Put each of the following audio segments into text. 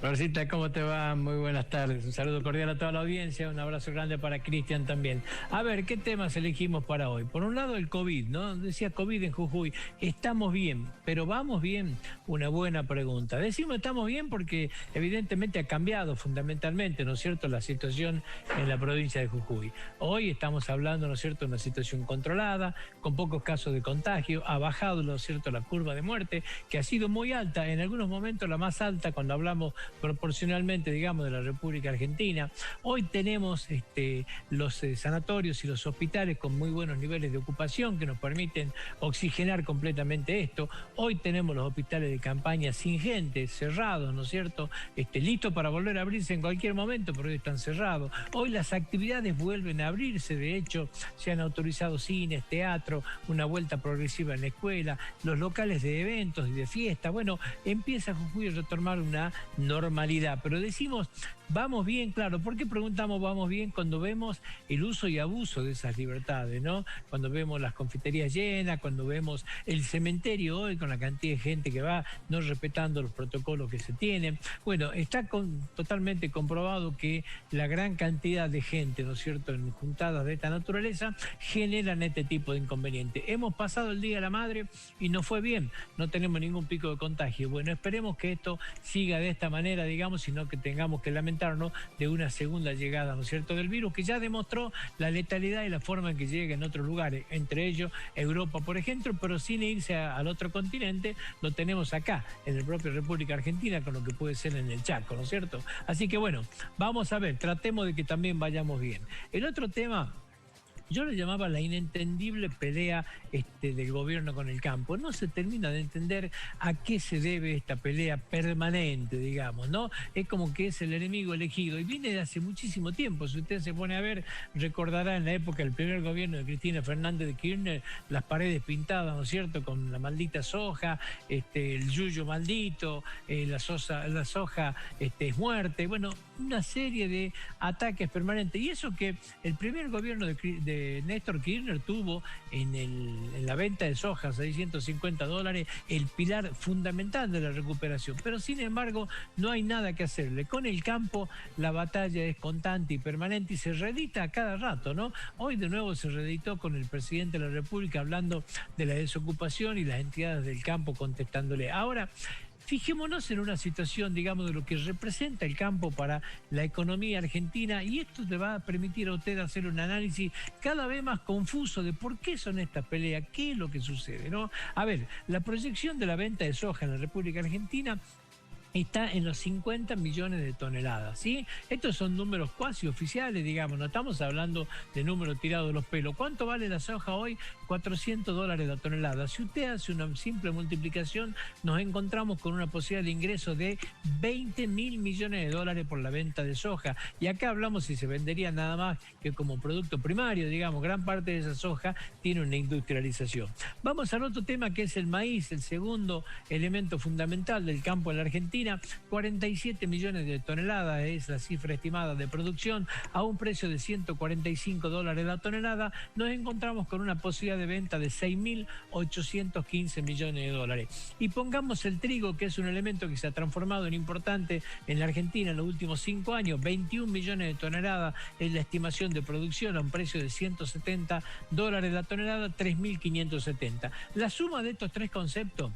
Rosita, ¿cómo te va? Muy buenas tardes. Un saludo cordial a toda la audiencia, un abrazo grande para Cristian también. A ver, ¿qué temas elegimos para hoy? Por un lado el COVID, ¿no? Decía COVID en Jujuy. ¿Estamos bien? ¿Pero vamos bien? Una buena pregunta. Decimos estamos bien porque evidentemente ha cambiado fundamentalmente, ¿no es cierto?, la situación en la provincia de Jujuy. Hoy estamos hablando, ¿no es cierto?, de una situación controlada, con pocos casos de contagio. Ha bajado, ¿no es cierto?, la curva de muerte, que ha sido muy alta, en algunos momentos la más alta cuando hablamos proporcionalmente, digamos, de la República Argentina. Hoy tenemos los sanatorios y los hospitales con muy buenos niveles de ocupación que nos permiten oxigenar completamente esto. Hoy tenemos los hospitales de campaña sin gente, cerrados, ¿no es cierto?, listos para volver a abrirse en cualquier momento, pero hoy están cerrados. Hoy las actividades vuelven a abrirse, de hecho, se han autorizado cines, teatro, una vuelta progresiva en la escuela, los locales de eventos y de fiesta. Bueno, empieza Jujuy a retomar una normalidad, pero decimos vamos bien, claro. ¿Por qué preguntamos vamos bien? Cuando vemos el uso y abuso de esas libertades, ¿no? Cuando vemos las confiterías llenas, cuando vemos el cementerio hoy con la cantidad de gente que va no respetando los protocolos que se tienen. Bueno, está totalmente comprobado que la gran cantidad de gente, ¿no es cierto?, en juntadas de esta naturaleza generan este tipo de inconvenientes. Hemos pasado el Día de la Madre y no fue bien, no tenemos ningún pico de contagio. Bueno, esperemos que esto siga de esta manera, digamos, sino que tengamos que lamentarnos de una segunda llegada, ¿no es cierto?, del virus, que ya demostró la letalidad y la forma en que llega en otros lugares, entre ellos Europa, por ejemplo, pero sin irse al otro continente. Lo tenemos acá, en la propia República Argentina, con lo que puede ser en el Chaco, ¿no es cierto? Así que bueno, vamos a ver, tratemos de que también vayamos bien. El otro tema, yo le llamaba la inentendible pelea del gobierno con el campo. No se termina de entender a qué se debe esta pelea permanente, digamos, ¿no? Es como que es el enemigo elegido y viene de hace muchísimo tiempo. Si usted se pone a ver, recordará en la época del primer gobierno de Cristina Fernández de Kirchner, las paredes pintadas, ¿no es cierto?, con la maldita soja, el yuyo maldito, la soja es muerte. Bueno, una serie de ataques permanentes. Y eso que el primer gobierno de Néstor Kirchner tuvo en la venta de soja, $650, el pilar fundamental de la recuperación. Pero sin embargo, no hay nada que hacerle. Con el campo, la batalla es constante y permanente y se reedita a cada rato, ¿no? Hoy de nuevo se reeditó con el presidente de la República hablando de la desocupación y las entidades del campo contestándole. Ahora, fijémonos en una situación, digamos, de lo que representa el campo para la economía argentina, y esto te va a permitir a usted hacer un análisis cada vez más confuso de por qué son estas peleas, qué es lo que sucede, ¿no? A ver, la proyección de la venta de soja en la República Argentina está en los 50 millones de toneladas, ¿sí? Estos son números cuasi oficiales, digamos, no estamos hablando de números tirados de los pelos. ¿Cuánto vale la soja hoy? $400 la tonelada. Si usted hace una simple multiplicación, nos encontramos con una posibilidad de ingreso de $20.000 millones por la venta de soja. Y acá hablamos si se vendería nada más que como producto primario, digamos, gran parte de esa soja tiene una industrialización. Vamos al otro tema, que es el maíz, el segundo elemento fundamental del campo en la Argentina. 47 millones de toneladas es la cifra estimada de producción a un precio de $145 la tonelada. Nos encontramos con una posibilidad de venta de $6.815 millones. Y pongamos el trigo, que es un elemento que se ha transformado en importante en la Argentina en los últimos 5 años. 21 millones de toneladas es la estimación de producción a un precio de $170 la tonelada, 3.570. La suma de estos tres conceptos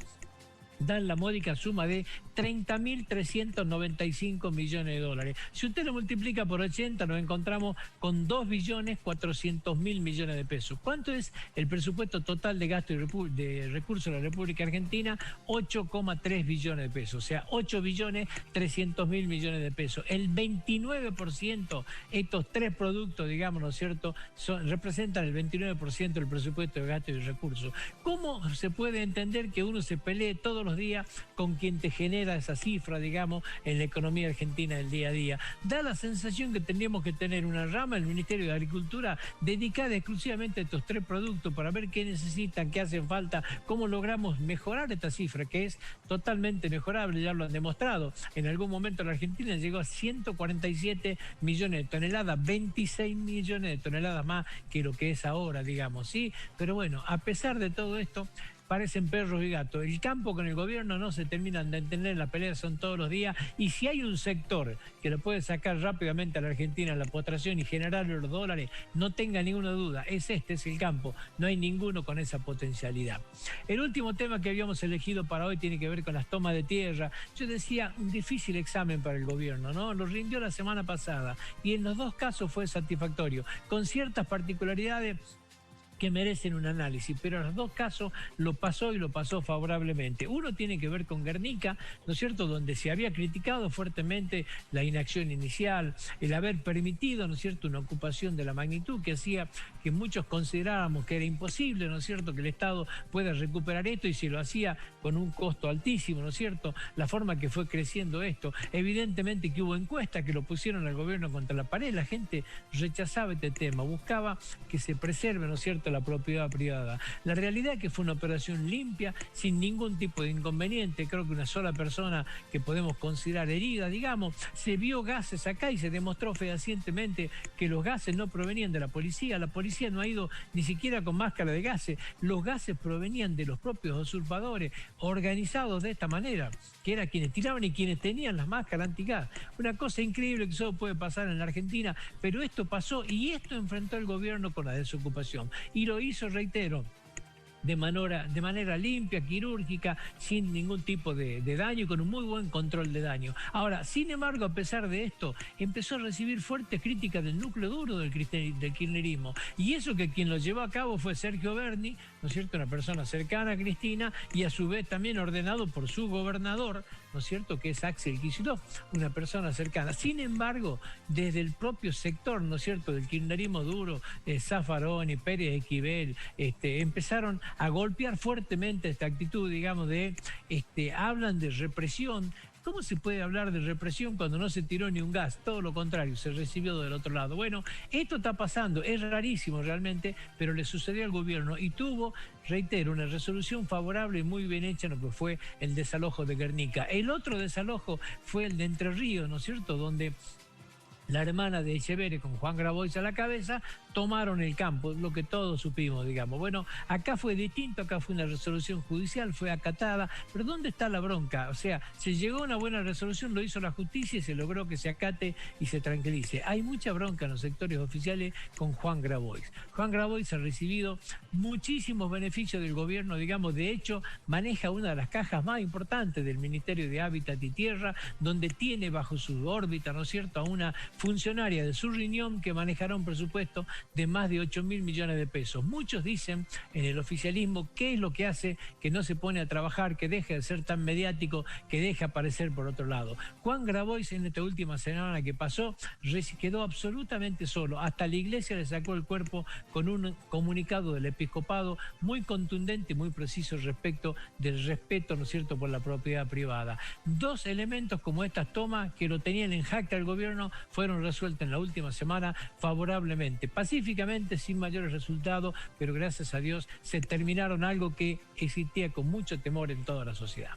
dan la módica suma de $30.395 millones. Si usted lo multiplica por 80, nos encontramos con $2.400.000 millones de pesos. ¿Cuánto es el presupuesto total de gasto de recursos de la República Argentina? 8,3 billones de pesos, o sea, 8.300.000 millones de pesos. El 29%, estos tres productos, digamos, ¿no es cierto?, representan el 29% del presupuesto de gasto y recursos. ¿Cómo se puede entender que uno se pelee todos los días con quien te genera esa cifra, digamos, en la economía argentina del día a día? Da la sensación que tendríamos que tener una rama del Ministerio de Agricultura dedicada exclusivamente a estos tres productos para ver qué necesitan, qué hacen falta, cómo logramos mejorar esta cifra, que es totalmente mejorable, ya lo han demostrado. En algún momento la Argentina llegó a 147 millones de toneladas, 26 millones de toneladas más que lo que es ahora, digamos, ¿sí? Pero bueno, a pesar de todo esto, parecen perros y gatos. El campo con el gobierno no se terminan de entender, las peleas son todos los días, y si hay un sector que lo puede sacar rápidamente a la Argentina en la postración y generar los dólares, no tenga ninguna duda, es el campo, no hay ninguno con esa potencialidad. El último tema que habíamos elegido para hoy tiene que ver con las tomas de tierra. Yo decía, un difícil examen para el gobierno, ¿no? Lo rindió la semana pasada y en los dos casos fue satisfactorio, con ciertas particularidades que merecen un análisis, pero en los dos casos lo pasó y lo pasó favorablemente. Uno tiene que ver con Guernica, ¿no es cierto?, donde se había criticado fuertemente la inacción inicial, el haber permitido, ¿no es cierto?, una ocupación de la magnitud que hacía que muchos consideráramos que era imposible, ¿no es cierto?, que el Estado pueda recuperar esto, y si lo hacía con un costo altísimo, ¿no es cierto?, la forma que fue creciendo esto. Evidentemente que hubo encuestas que lo pusieron al gobierno contra la pared, la gente rechazaba este tema, buscaba que se preserve, ¿no es cierto?, la propiedad privada. La realidad es que fue una operación limpia, sin ningún tipo de inconveniente. Creo que una sola persona que podemos considerar herida, digamos, se vio gases acá y se demostró fehacientemente que los gases no provenían de la policía. La policía no ha ido ni siquiera con máscara de gases. Los gases provenían de los propios usurpadores, organizados de esta manera, que eran quienes tiraban y quienes tenían las máscaras antigas. Una cosa increíble que solo puede pasar en la Argentina, pero esto pasó y esto enfrentó el gobierno con la desocupación. Y lo hizo, reitero, de manera limpia, quirúrgica, sin ningún tipo de daño y con un muy buen control de daño. Ahora, sin embargo, a pesar de esto, empezó a recibir fuertes críticas del núcleo duro del kirchnerismo. Y eso que quien lo llevó a cabo fue Sergio Berni, ¿no es cierto?, una persona cercana a Cristina y a su vez también ordenado por su gobernador, ¿no es cierto?, que es Axel Kicillof, una persona cercana. Sin embargo, desde el propio sector, ¿no es cierto?, del kirchnerismo duro, Zaffaroni, Pérez Esquivel, empezaron a golpear fuertemente esta actitud, digamos, de, hablan de represión. ¿Cómo se puede hablar de represión cuando no se tiró ni un gas? Todo lo contrario, se recibió del otro lado. Bueno, esto está pasando, es rarísimo realmente, pero le sucedió al gobierno y tuvo, reitero, una resolución favorable y muy bien hecha en lo que fue el desalojo de Guernica. El otro desalojo fue el de Entre Ríos, ¿no es cierto?, donde la hermana de Echeverri con Juan Grabois a la cabeza tomaron el campo, lo que todos supimos, digamos. Bueno, acá fue distinto, acá fue una resolución judicial, fue acatada, pero ¿dónde está la bronca? O sea, se llegó a una buena resolución, lo hizo la justicia y se logró que se acate y se tranquilice. Hay mucha bronca en los sectores oficiales con Juan Grabois. Juan Grabois ha recibido muchísimos beneficios del gobierno, digamos, de hecho, maneja una de las cajas más importantes del Ministerio de Hábitat y Tierra, donde tiene bajo su órbita, ¿no es cierto?, a una funcionaria de su riñón que manejará un presupuesto de más de 8.000 millones de pesos. Muchos dicen en el oficialismo qué es lo que hace que no se pone a trabajar, que deja de ser tan mediático, que deja aparecer por otro lado. Juan Grabois en esta última semana que pasó quedó absolutamente solo. Hasta la iglesia le sacó el cuerpo con un comunicado del episcopado muy contundente y muy preciso respecto del respeto, ¿no es cierto?, por la propiedad privada. Dos elementos como estas tomas que lo tenían en jaque al gobierno fueron resueltas en la última semana favorablemente, pacíficamente, sin mayores resultados, pero gracias a Dios se terminaron algo que existía con mucho temor en toda la sociedad.